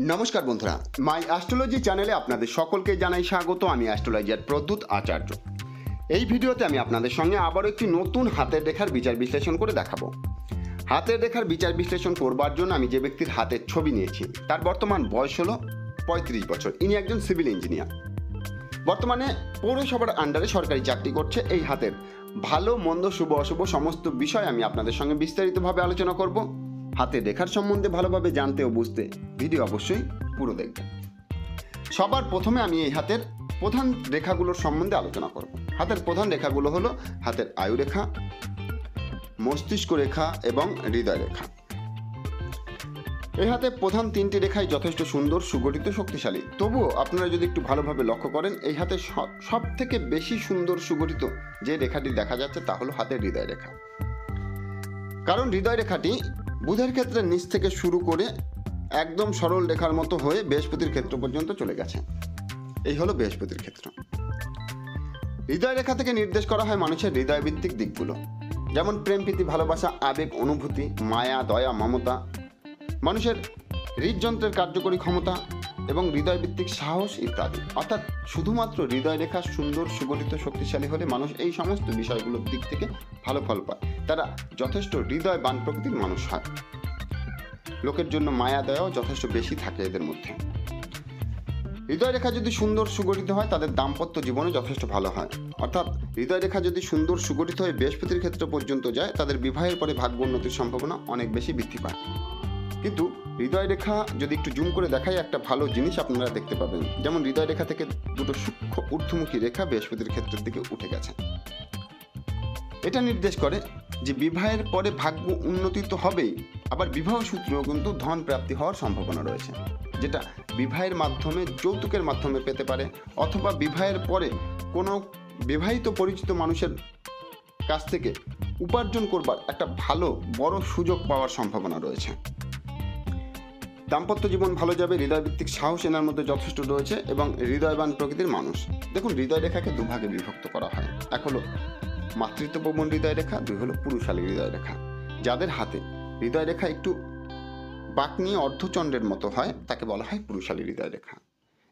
নমস্কার বন্ধুরা, মাই অ্যাস্ট্রোলজি চ্যানেলে আপনাদের সকলকে জানাই স্বাগত। আমি অ্যাস্ট্রোলজার প্রদ্যুৎ আচার্য। এই ভিডিওতে আমি আপনাদের সঙ্গে আবারও একটি নতুন হাতের রেখার বিচার বিশ্লেষণ করে দেখাবো। হাতের রেখার বিচার বিশ্লেষণ করবার জন্য আমি যে ব্যক্তির হাতের ছবি নিয়েছি তার বর্তমান বয়স হলো 35 বছর। ইনি একজন সিভিল ইঞ্জিনিয়ার, বর্তমানে পৌরসভার আন্ডারে সরকারি চাকরি করছে। এই হাতের ভালো মন্দ শুভ অশুভ সমস্ত বিষয় আমি আপনাদের সঙ্গে বিস্তারিতভাবে আলোচনা করব। হাতের রেখার সম্বন্ধে ভালোভাবে জানতে ও বুঝতে ভিডিও অবশ্যই পুরো দেখবেন। সবার প্রথমে আমি এই হাতের প্রধান রেখাগুলোর সম্বন্ধে আলোচনা করব। হাতের প্রধান রেখাগুলো হলো হাতের আয়ু রেখা, মস্তিষ্ক রেখা এবং হৃদয় রেখা। এই হাতে প্রধান তিনটি রেখাই যথেষ্ট সুন্দর, সুগঠিত, শক্তিশালী। তবুও আপনারা যদি একটু ভালোভাবে লক্ষ্য করেন, এই হাতে সব থেকে বেশি সুন্দর সুগঠিত যে রেখাটি দেখা যাচ্ছে তা হলো হাতের হৃদয় রেখা। কারণ হৃদয় রেখাটি বুধের ক্ষেত্রে নিচ থেকে শুরু করে একদম সরল রেখার মতো হয়ে বৃহস্পতির ক্ষেত্র পর্যন্ত চলে গেছে। এই হলো বৃহস্পতির ক্ষেত্র। হৃদয় রেখা থেকে নির্দেশ করা হয় মানুষের হৃদয় ভিত্তিক দিকগুলো, যেমন প্রেম, প্রীতি, ভালোবাসা, আবেগ, অনুভূতি, মায়া, দয়া, মমতা, মানুষের হৃদযন্ত্রের কার্যকরী ক্ষমতা এবং হৃদয় ভিত্তিক সাহস ইত্যাদি। অর্থাৎ শুধুমাত্র হৃদয় রেখা সুন্দর, সুগঠিত, শক্তিশালী হলে মানুষ এই সমস্ত বিষয়গুলোর দিক থেকে ভালো ফল পায়। তারা যথেষ্ট হৃদয়বান প্রকৃতির মানুষ হয়। লোকের জন্য মায়া দয়াও যথেষ্ট বেশি থাকে এদের মধ্যে। হৃদয় রেখা যদি সুন্দর সুগঠিত হয় তাদের দাম্পত্য জীবনে যথেষ্ট ভালো হয়। অর্থাৎ হৃদয় রেখা যদি সুন্দর সুগঠিত হয়ে বৃহস্পতির ক্ষেত্র পর্যন্ত যায়, তাদের বিবাহের পরে ভাগ্য উন্নতির সম্ভাবনা অনেক বেশি বৃদ্ধি পায়। কিন্তু হৃদয় রেখা যদি একটু জুম করে দেখাই, একটা ভালো জিনিস আপনারা দেখতে পাবেন। যেমন হৃদয় রেখা থেকে দুটো সূক্ষ্ম ঊর্ধ্বমুখী রেখা বৃহস্পতির ক্ষেত্রের দিকে উঠে গেছে। এটা নির্দেশ করে যে বিবাহের পরে ভাগ্য উন্নতি তো হবেই, আবার বিবাহ সূত্রেও কিন্তু ধন প্রাপ্তি হওয়ার সম্ভাবনা রয়েছে, যেটা বিবাহের মাধ্যমে, যৌতুকের মাধ্যমে পেতে পারে, অথবা বিবাহের পরে কোনো বিবাহিত পরিচিত মানুষের কাছ থেকে উপার্জন করবার একটা ভালো বড় সুযোগ পাওয়ার সম্ভাবনা রয়েছে। দাম্পত্য জীবন ভালো যাবে। হৃদয়ভিত্তিক সাহস এনার মধ্যে যথেষ্ট রয়েছে এবং হৃদয়বান প্রকৃতির মানুষ। দেখুন, হৃদয় রেখাকে দুভাগে বিভক্ত করা হয়। এক হলো মাতৃত্বপ্রবণ হৃদয় রেখা, দুই হলো পুরুষালী হৃদয় রেখা। যাদের হাতে হৃদয় রেখা একটু বাঁক নিয়ে অর্ধচন্দ্রের মতো হয় তাকে বলা হয় পুরুষালী হৃদয় রেখা।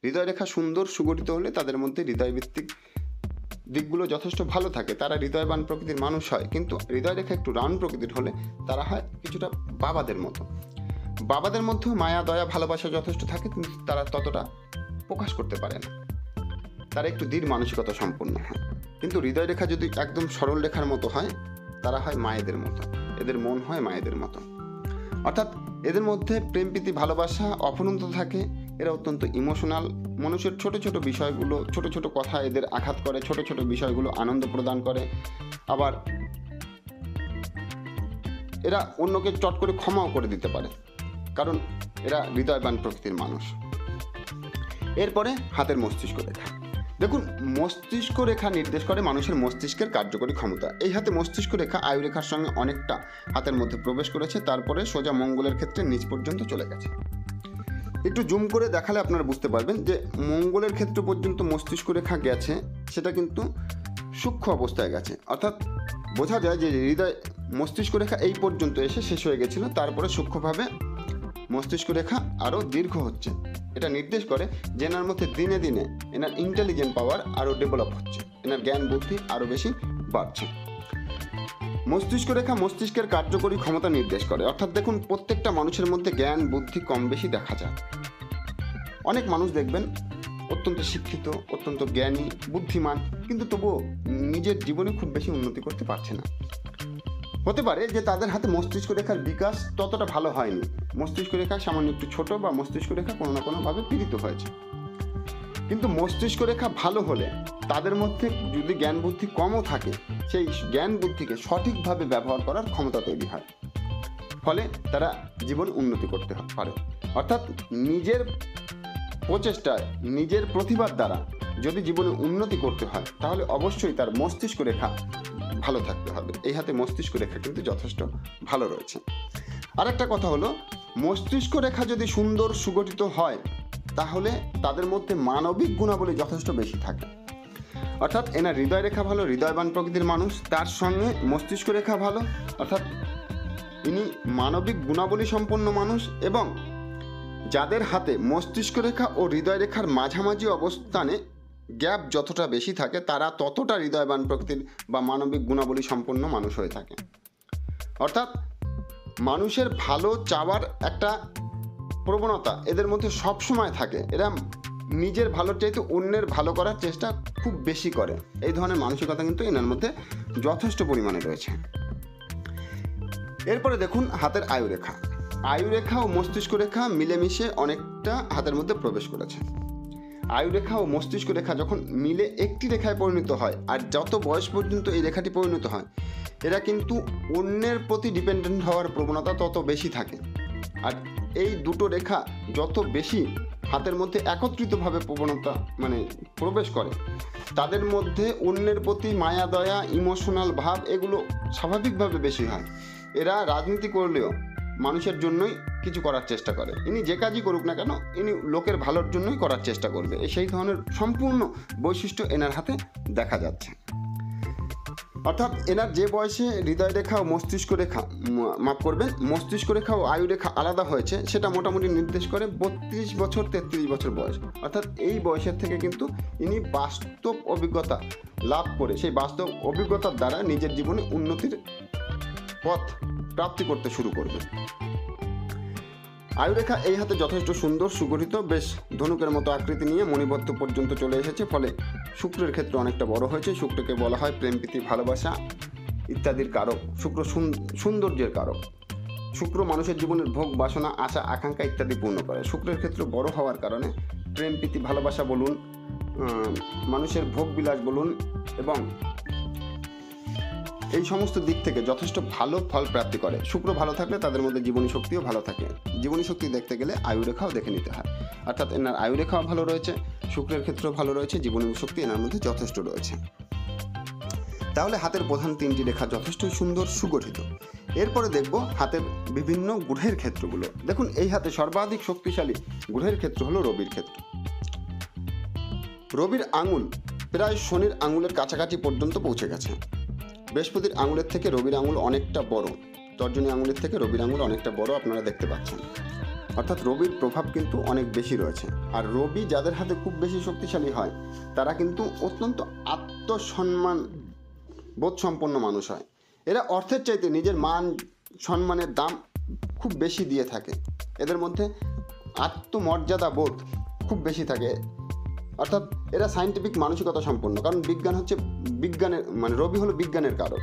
হৃদয় রেখা সুন্দর সুগঠিত হলে তাদের মধ্যে হৃদয়ভিত্তিক দিকগুলো যথেষ্ট ভালো থাকে, তারা হৃদয়বান প্রকৃতির মানুষ হয়। কিন্তু হৃদয় রেখা একটু রাউন্ড প্রকৃতির হলে তারা হয় কিছুটা বাবাদের মতো। বাবাদের মধ্যেও মায়া দয়া ভালোবাসা যথেষ্ট থাকে, কিন্তু তারা ততটা প্রকাশ করতে পারে না, তারা একটু দৃঢ় মানসিকতা সম্পন্ন হয়। কিন্তু হৃদয় রেখা যদি একদম সরল রেখার মতো হয়, তারা হয় মায়েদের মতো, এদের মন হয় মায়েদের মতো। অর্থাৎ এদের মধ্যে প্রেম, প্রীতি, ভালোবাসা অফুরন্ত থাকে। এরা অত্যন্ত ইমোশনাল। মানুষের ছোট ছোট বিষয়গুলো, ছোট ছোট কথা এদের আঘাত করে, ছোট ছোট বিষয়গুলো আনন্দ প্রদান করে। আবার এরা অন্যকে চট করে ক্ষমাও করে দিতে পারে, কারণ এরা হৃদয়বান প্রকৃতির মানুষ। এরপরে হাতের মস্তিষ্ক রেখা। দেখুন, মস্তিষ্ক রেখা নির্দেশ করে মানুষের মস্তিষ্কের কার্যকরী ক্ষমতা। এই হাতে মস্তিষ্ক রেখা আয়ু রেখার সঙ্গে অনেকটা হাতের মধ্যে প্রবেশ করেছে, তারপরে সোজা মঙ্গলের ক্ষেত্রে নিচ পর্যন্ত চলে গেছে। একটু জুম করে দেখালে আপনারা বুঝতে পারবেন যে মঙ্গলের ক্ষেত্র পর্যন্ত মস্তিষ্ক রেখা গেছে, সেটা কিন্তু সূক্ষ্ম অবস্থায় গেছে। অর্থাৎ বোঝা যায় যে হৃদয় মস্তিষ্ক রেখা এই পর্যন্ত এসে শেষ হয়ে গেছিল, তারপরে সূক্ষ্মভাবে মস্তিষ্ক রেখা আরও দীর্ঘ হচ্ছে। এটা নির্দেশ করে যে এনার মধ্যে দিনে দিনে এনার ইন্টেলিজেন্ট পাওয়ার আরও ডেভেলপ হচ্ছে, এনার জ্ঞান বুদ্ধি আরও বেশি বাড়ছে। মস্তিষ্ক রেখা মস্তিষ্কের কার্যকরী ক্ষমতা নির্দেশ করে। অর্থাৎ দেখুন, প্রত্যেকটা মানুষের মধ্যে জ্ঞান বুদ্ধি কম বেশি দেখা যায়। অনেক মানুষ দেখবেন অত্যন্ত শিক্ষিত, অত্যন্ত জ্ঞানী, বুদ্ধিমান, কিন্তু তবুও নিজের জীবনে খুব বেশি উন্নতি করতে পারছে না। হতে পারে যে তাদের হাতে মস্তিষ্ক রেখার বিকাশ ততটা ভালো হয়নি, মস্তিষ্ক রেখা সামান্য একটু ছোট, বা মস্তিষ্ক রেখা কোনো না কোনোভাবে পীড়িত হয়েছে। কিন্তু মস্তিষ্ক রেখা ভালো হলে তাদের মধ্যে যদি জ্ঞান বুদ্ধি কমও থাকে, সেই জ্ঞান বুদ্ধিকে সঠিকভাবে ব্যবহার করার ক্ষমতা তৈরি হয়, ফলে তারা জীবন উন্নতি করতে পারে। অর্থাৎ নিজের প্রচেষ্টায়, নিজের প্রতিভার দ্বারা যদি জীবনে উন্নতি করতে হয়, তাহলে অবশ্যই তার মস্তিষ্ক রেখা ভালো থাকতে হবে। এই হাতে মস্তিষ্ক রেখা কিন্তু যথেষ্ট ভালো রয়েছে। আরেকটা কথা হলো, মস্তিষ্ক রেখা যদি সুন্দর সুগঠিত হয়, তাহলে তাদের মধ্যে মানবিক গুণাবলী যথেষ্ট বেশি থাকে। অর্থাৎ এনার হৃদয় রেখা ভালো, হৃদয়বান প্রকৃতির মানুষ, তার সঙ্গে মস্তিষ্ক রেখা ভালো, অর্থাৎ ইনি মানবিক গুণাবলী সম্পন্ন মানুষ এবং যাদের হাতে মস্তিষ্ক রেখা ও হৃদয় রেখার মাঝামাঝি অবস্থানে গ্যাপ যতটা বেশি থাকে তারা ততটা হৃদয়বান প্রকৃতির বা মানবিক গুণাবলী সম্পন্ন মানুষ হয়ে থাকে। অর্থাৎ মানুষের ভালো চাওয়ার একটা প্রবণতা এদের মধ্যে সবসময় থাকে। এরা নিজের ভালোর চাইতে অন্যের ভালো করার চেষ্টা খুব বেশি করে। এই ধরনের মানসিকতা কিন্তু এনার মধ্যে যথেষ্ট পরিমাণে রয়েছে। এরপরে দেখুন হাতের আয়ুরেখা। আয়ুরেখা ও মস্তিষ্ক রেখা মিলেমিশে অনেকটা হাতের মধ্যে প্রবেশ করেছে। আয়ুরেখা ও মস্তিষ্ক রেখা যখন মিলে একটি রেখায় পরিণত হয়, আর যত বয়স পর্যন্ত এই রেখাটি পরিণত হয়, এরা কিন্তু অন্যের প্রতি ডিপেন্ডেন্ট হওয়ার প্রবণতা তত বেশি থাকে। আর এই দুটো রেখা যত বেশি হাতের মধ্যে একত্রিতভাবে প্রবণতা প্রবেশ করে, তাদের মধ্যে অন্যের প্রতি মায়া দয়া ইমোশনাল ভাব এগুলো স্বাভাবিকভাবে বেশি হয়। এরা রাজনীতি করলেও মানুষের জন্যই কিছু করার চেষ্টা করে। ইনি যে কাজই করুক না কেন ইনি লোকের ভালোর জন্যই করার চেষ্টা করবে। সেই ধরনের সম্পূর্ণ বৈশিষ্ট্য এনার হাতে দেখা যাচ্ছে। অর্থাৎ এনার যে বয়সে হৃদয় রেখা ও মস্তিষ্ক রেখা মস্তিষ্ক রেখা ও আয়ু রেখা আলাদা হয়েছে সেটা মোটামুটি নির্দেশ করে 32 বছর 33 বছর বয়স। অর্থাৎ এই বয়সের থেকে কিন্তু ইনি বাস্তব অভিজ্ঞতা লাভ করে সেই বাস্তব অভিজ্ঞতার দ্বারা নিজের জীবনে উন্নতির পথ প্রাপ্তি করতে শুরু করবে। আয়ুরেখা এই হাতে যথেষ্ট সুন্দর সুগঠিত, বেশ ধনুকের মতো আকৃতি নিয়ে মণিবদ্ধ পর্যন্ত চলে এসেছে, ফলে শুক্রের ক্ষেত্রে অনেকটা বড় হয়েছে। শুক্রকে বলা হয় প্রেম প্রীতি ভালোবাসা ইত্যাদির কারক। শুক্র সৌন্দর্যের কারক। শুক্র মানুষের জীবনের ভোগ বাসনা আশা আকাঙ্ক্ষা ইত্যাদি পূর্ণ করে। শুক্রের ক্ষেত্রে বড় হওয়ার কারণে প্রেম প্রীতি ভালোবাসা বলুন, মানুষের ভোগ বিলাস বলুন, এবং এই সমস্ত দিক থেকে যথেষ্ট ভালো ফল প্রাপ্তি করে। শুক্র ভালো থাকলে তাদের মধ্যে জীবনী শক্তিও ভালো থাকে। জীবনী শক্তি দেখতে গেলে আয়ুরেখাও দেখে নিতে হয়। অর্থাৎ এনার আয়ুরেখাও ভালো রয়েছে, শুক্রের ক্ষেত্রেও ভালো রয়েছে, জীবনী শক্তি এনার মধ্যে যথেষ্ট রয়েছে। তাহলে হাতের প্রধান 3টি রেখা যথেষ্ট সুন্দর সুগঠিত। এরপরে দেখব হাতের বিভিন্ন গ্রহের ক্ষেত্রগুলো। দেখুন এই হাতে সর্বাধিক শক্তিশালী গ্রহের ক্ষেত্র হলো রবির ক্ষেত্র। রবির আঙুল প্রায় শনির আঙুলের কাছাকাছি পর্যন্ত পৌঁছে গেছে। বৃহস্পতির আঙুলের থেকে রবির আঙুল অনেকটা বড়, তর্জনী আঙুলের থেকে রবির আঙুল অনেকটা বড় আপনারা দেখতে পাচ্ছেন। অর্থাৎ রবির প্রভাব কিন্তু অনেক বেশি রয়েছে। আর রবি যাদের হাতে খুব বেশি শক্তিশালী হয় তারা কিন্তু অত্যন্ত আত্মসম্মান বোধ সম্পন্ন মানুষ হয়। এরা অর্থের চাইতে নিজের মান সম্মানের দাম খুব বেশি দিয়ে থাকে। এদের মধ্যে আত্মমর্যাদা বোধ খুব বেশি থাকে। অর্থাৎ এরা সায়েন্টিফিক মানসিকতা সম্পন্ন, কারণ বিজ্ঞান হচ্ছে বিজ্ঞানের রবি হলো বিজ্ঞানের কারক।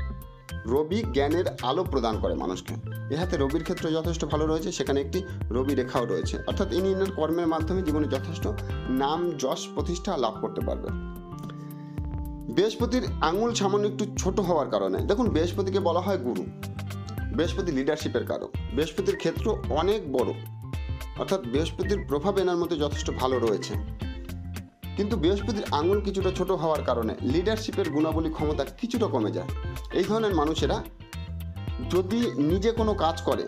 রবি জ্ঞানের আলো প্রদান করে মানুষকে। এ হাতে রবির ক্ষেত্রে যথেষ্ট ভালো রয়েছে, সেখানে একটি রবি রেখাও রয়েছে। অর্থাৎ ইনি এনার কর্মের মাধ্যমে জীবনে যথেষ্ট নাম যশ প্রতিষ্ঠা লাভ করতে পারবে। বৃহস্পতির আঙুল সামান্য একটু ছোট হওয়ার কারণে, দেখুন বৃহস্পতিকে বলা হয় গুরু, বৃহস্পতি লিডারশিপের কারক, বৃহস্পতির ক্ষেত্র অনেক বড়। অর্থাৎ বৃহস্পতির প্রভাব এনার মধ্যে যথেষ্ট ভালো রয়েছে। কিন্তু বৃহস্পতির আঙুল কিছুটা ছোট হওয়ার কারণে লিডারশিপের গুণাবলী ক্ষমতা কিছুটা কমে যায়। এই ধরনের মানুষেরা যদি নিজে কোনো কাজ করে,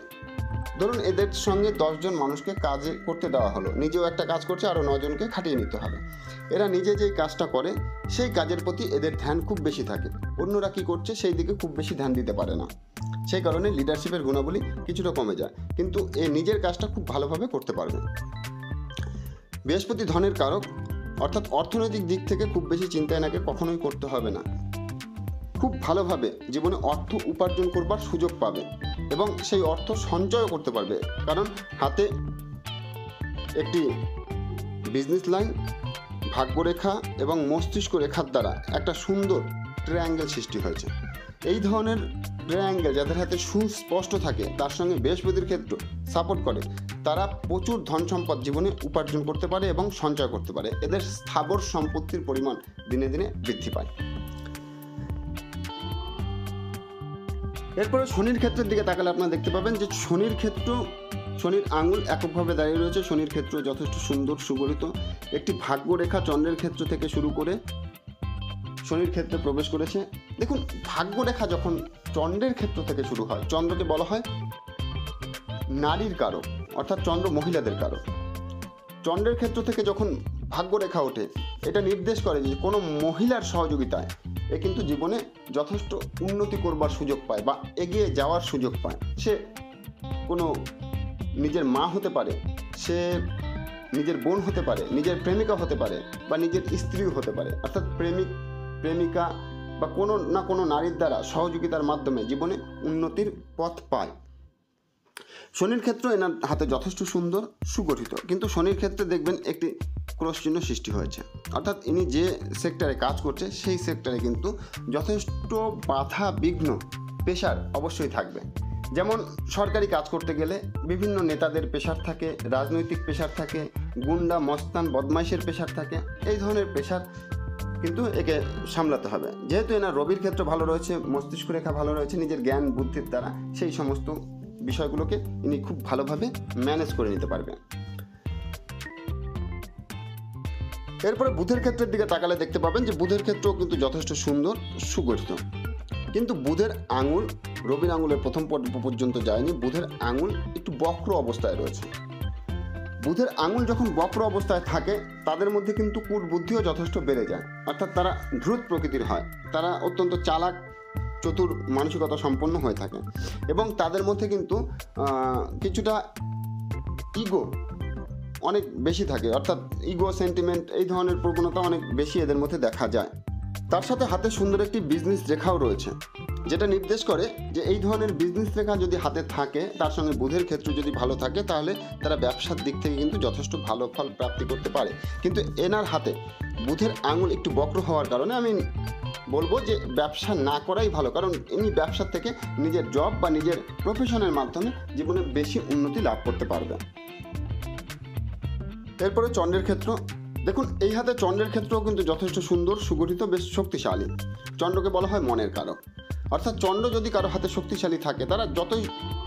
ধরুন এদের সঙ্গে 10 জন মানুষকে কাজে করতে দেওয়া হলো, নিজেও একটা কাজ করছে, আরও 9 জনকে খাটিয়ে নিতে হবে। এরা নিজে যেই কাজটা করে সেই কাজের প্রতি এদের ধ্যান খুব বেশি থাকে, অন্যরা কী করছে সেই দিকে খুব বেশি ধ্যান দিতে পারে না। সেই কারণে লিডারশিপের গুণাবলী কিছুটা কমে যায়, কিন্তু এ নিজের কাজটা খুব ভালোভাবে করতে পারবে। বৃহস্পতি ধনের কারক, অর্থাৎ অর্থনৈতিক দিক থেকে খুব বেশি চিন্তা এনাকে কখনোই করতে হবে না। খুব ভালোভাবে জীবনে অর্থ উপার্জন করবার সুযোগ পাবে এবং সেই অর্থ সঞ্চয় করতে পারবে, কারণ হাতে একটি বিজনেস লাইন, ভাগ্যরেখা এবং মস্তিষ্ক রেখার দ্বারা একটা সুন্দর ট্রায়াঙ্গেল সৃষ্টি হয়েছে। এই ধরনের ট্রায়াঙ্গেল যাদের হাতে সুস্পষ্ট থাকে, তার সঙ্গে বৃহস্পতির ক্ষেত্র সাপোর্ট করে, তারা প্রচুর ধন সম্পদ জীবনে উপার্জন করতে পারে এবং সঞ্চয় করতে পারে। এদের স্থাবর সম্পত্তির পরিমাণ দিনে দিনে বৃদ্ধি পায়। এরপরে শনির ক্ষেত্রের দিকে তাকালে আপনারা দেখতে পাবেন যে শনির আঙুল এককভাবে দাঁড়িয়ে রয়েছে। শনির ক্ষেত্র যথেষ্ট সুন্দর সুগঠিত। একটি ভাগ্যরেখা চন্দ্রের ক্ষেত্র থেকে শুরু করে শনির ক্ষেত্রে প্রবেশ করেছে। দেখুন ভাগ্যরেখা যখন চন্দ্রের ক্ষেত্র থেকে শুরু হয়, চন্দ্রকে বলা হয় নারীর কারক, অর্থাৎ চন্দ্র মহিলাদের কারক। চন্দ্রের ক্ষেত্র থেকে যখন ভাগ্যরেখা ওঠে, এটা নির্দেশ করে যে কোনো মহিলার সহযোগিতায় এ কিন্তু জীবনে যথেষ্ট উন্নতি করবার সুযোগ পায় বা এগিয়ে যাওয়ার সুযোগ পায়। সে কোনো নিজের মা হতে পারে, সে নিজের বোন হতে পারে, নিজের প্রেমিকা হতে পারে, বা নিজের স্ত্রীও হতে পারে। অর্থাৎ প্রেমিক, প্রেমিকা বা কোনো না কোনো নারীর দ্বারা সহযোগিতার মাধ্যমে জীবনে উন্নতির পথ পায়। শনির ক্ষেত্র এনার হাতে যথেষ্ট সুন্দর, সুগঠিত, কিন্তু শনির ক্ষেত্রে দেখবেন একটি ক্রস চিহ্ন সৃষ্টি হয়েছে। অর্থাৎ ইনি যে সেক্টরে কাজ করছে সেই সেক্টরে কিন্তু যথেষ্ট বাধা, বিঘ্ন, প্রেশার অবশ্যই থাকবে। যেমন সরকারি কাজ করতে গেলে বিভিন্ন নেতাদের প্রেশার থাকে, রাজনৈতিক প্রেশার থাকে, গুন্ডা, মস্তান, বদমাইশের প্রেশার থাকে। এই ধরনের প্রেশার কিন্তু একে সামলাতে হবে। যেহেতু এনার রবির ক্ষেত্র ভালো রয়েছে, মস্তিষ্ক রেখা ভালো রয়েছে, নিজের জ্ঞান বুদ্ধির দ্বারা সেই সমস্ত বিষয়গুলোকে ইনি খুব ভালোভাবে ম্যানেজ করে নিতে পারবেন। এরপরে বুধের ক্ষেত্রের দিকে তাকালে দেখতে পাবেন যে বুধের ক্ষেত্রও কিন্তু যথেষ্ট সুন্দর, সুগঠিত, কিন্তু বুধের আঙুল রবির আঙুলের প্রথম পর্যন্ত যায়নি। বুধের আঙুল একটু বক্র অবস্থায় রয়েছে। বুধের আঙুল যখন বক্র অবস্থায় থাকে তাদের মধ্যে কিন্তু কূট বুদ্ধিও যথেষ্ট বেড়ে যায়। অর্থাৎ তারা দ্রুত প্রকৃতির হয়, তারা অত্যন্ত চালাক, চতুর মানসিকতা সম্পন্ন হয়ে থাকে, এবং তাদের মধ্যে কিন্তু কিছুটা ইগো অনেক বেশি থাকে। অর্থাৎ ইগো, সেন্টিমেন্ট, এই ধরনের প্রবণতা অনেক বেশি এদের মধ্যে দেখা যায়। তার সাথে হাতে সুন্দর একটি বিজনেস রেখাও রয়েছে, যেটা নির্দেশ করে যে এই ধরনের বিজনেস রেখা যদি হাতে থাকে, তার সঙ্গে বুধের ক্ষেত্র যদি ভালো থাকে, তাহলে তারা ব্যবসার দিক থেকে কিন্তু যথেষ্ট ভালো ফল প্রাপ্তি করতে পারে। কিন্তু এনার হাতে বুধের আঙুল একটু বক্র হওয়ার কারণে আমি বলবো যে ব্যবসা না করাই ভালো, কারণ ইনি ব্যবসার থেকে নিজের জব বা নিজের প্রফেশনের মাধ্যমে জীবনে বেশি উন্নতি লাভ করতে পারবে। এরপরে চন্দ্রের ক্ষেত্র দেখুন, এই হাতে চন্দ্রের ক্ষেত্রও কিন্তু যথেষ্ট সুন্দর, সুগঠিত, বেশ শক্তিশালী। চন্দ্রকে বলা হয় মনের কারক। অর্থাৎ চন্দ্র যদি কারো হাতে শক্তিশালী থাকে, তারা যতই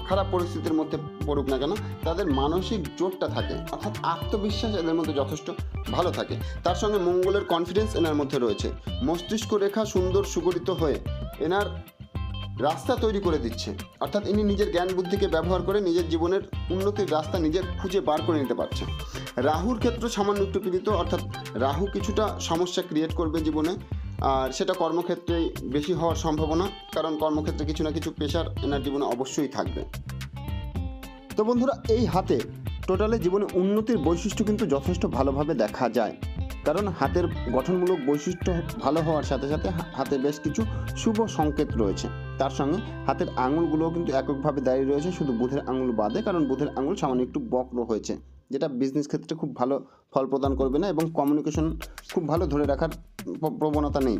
খারাপ পরিস্থিতির মধ্যে পড়ুক না কেন, তাদের মানসিক জোরটা থাকে, অর্থাৎ আত্মবিশ্বাস এদের মধ্যে যথেষ্ট ভালো থাকে। তার সঙ্গে মঙ্গলের কনফিডেন্স এনার মধ্যে রয়েছে। মস্তিষ্ক রেখা সুন্দর, সুগঠিত হয়ে এনার রাস্তা তৈরি করে দিচ্ছে। অর্থাৎ ইনি নিজের জ্ঞান বুদ্ধিকে ব্যবহার করে নিজের জীবনের উন্নতির রাস্তা নিজে খুঁজে বার করে নিতে পারছে। রাহুর ক্ষেত্র সামান্য একটু পীড়িত, অর্থাৎ রাহু কিছুটা সমস্যা ক্রিয়েট করবে জীবনে, আর সেটা কর্মক্ষেত্রেই বেশি হওয়ার সম্ভাবনা, কারণ কর্মক্ষেত্রে কিছু না কিছু প্রেশার এনার জীবনে অবশ্যই থাকবে। তো বন্ধুরা, এই হাতে টোটালে জীবনে উন্নতির বৈশিষ্ট্য কিন্তু যথেষ্ট ভালোভাবে দেখা যায়, কারণ হাতের গঠনমূলক বৈশিষ্ট্য ভালো হওয়ার সাথে সাথে হাতে বেশ কিছু শুভ সংকেত রয়েছে। তার সঙ্গে হাতের আঙুলগুলোও কিন্তু এককভাবে দাঁড়িয়ে রয়েছে, শুধু বুধের আঙুল বাদে, কারণ বুধের আঙুল সামান্য একটু বক্র হয়েছে, যেটা বিজনেস ক্ষেত্রে খুব ভালো ফল প্রদান করবে না, এবং কমিউনিকেশন খুব ভালো ধরে রাখার প্রবণতা নেই,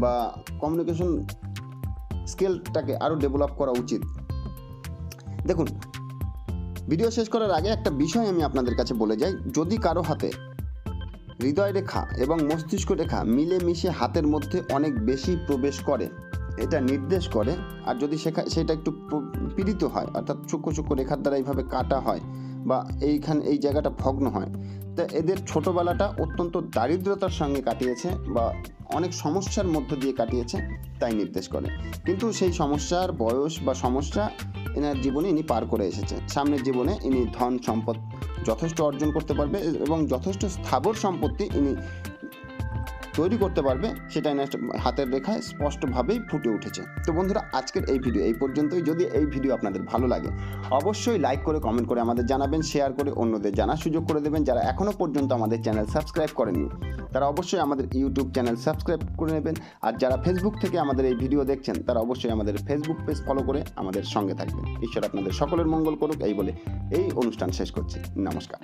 বা কমিউনিকেশন স্কিলটাকে আরও ডেভেলপ করা উচিত। দেখুন, ভিডিও শেষ করার আগে একটা বিষয় আমি আপনাদের কাছে বলে যাই, যদি কারো হাতে হৃদয় রেখা এবং মস্তিষ্ক রেখা মিলেমিশে হাতের মধ্যে অনেক বেশি প্রবেশ করে, এটা নির্দেশ করে, আর যদি সেটা একটু পীড়িত হয়, অর্থাৎ সূক্ষ্ম সূক্ষ্ম রেখার দ্বারা এইভাবে কাটা হয়, বা এই জায়গাটা ভগ্ন হয়, তা এদের ছোটোবেলাটা অত্যন্ত দারিদ্রতার সঙ্গে কাটিয়েছে বা অনেক সমস্যার মধ্য দিয়ে কাটিয়েছে, তাই নির্দেশ করে। কিন্তু সেই সমস্যার বয়স বা সমস্যা এনার জীবনে ইনি পার করে এসেছে। সামনের জীবনে ইনি ধন সম্পদ যথেষ্ট অর্জন করতে পারবে, এবং যথেষ্ট স্থাবর সম্পত্তি ইনি তৈরি করতে পারবে, সেটা এনার হাতের রেখায় স্পষ্টভাবেই ফুটে উঠেছে। তো বন্ধুরা, আজকের এই ভিডিও এই পর্যন্তই। যদি এই ভিডিও আপনাদের ভালো লাগে, অবশ্যই লাইক করে, কমেন্ট করে আমাদের জানাবেন, শেয়ার করে অন্যদের জানার সুযোগ করে দেবেন। যারা এখনও পর্যন্ত আমাদের চ্যানেল সাবস্ক্রাইব করেননি, তারা অবশ্যই আমাদের ইউটিউব চ্যানেল সাবস্ক্রাইব করে নেবেন। আর যারা ফেসবুক থেকে আমাদের এই ভিডিও দেখছেন, তারা অবশ্যই আমাদের ফেসবুক পেজ ফলো করে আমাদের সঙ্গে থাকবেন। ঈশ্বর আপনাদের সকলের মঙ্গল করুক, এই বলে এই অনুষ্ঠান শেষ করছি। নমস্কার।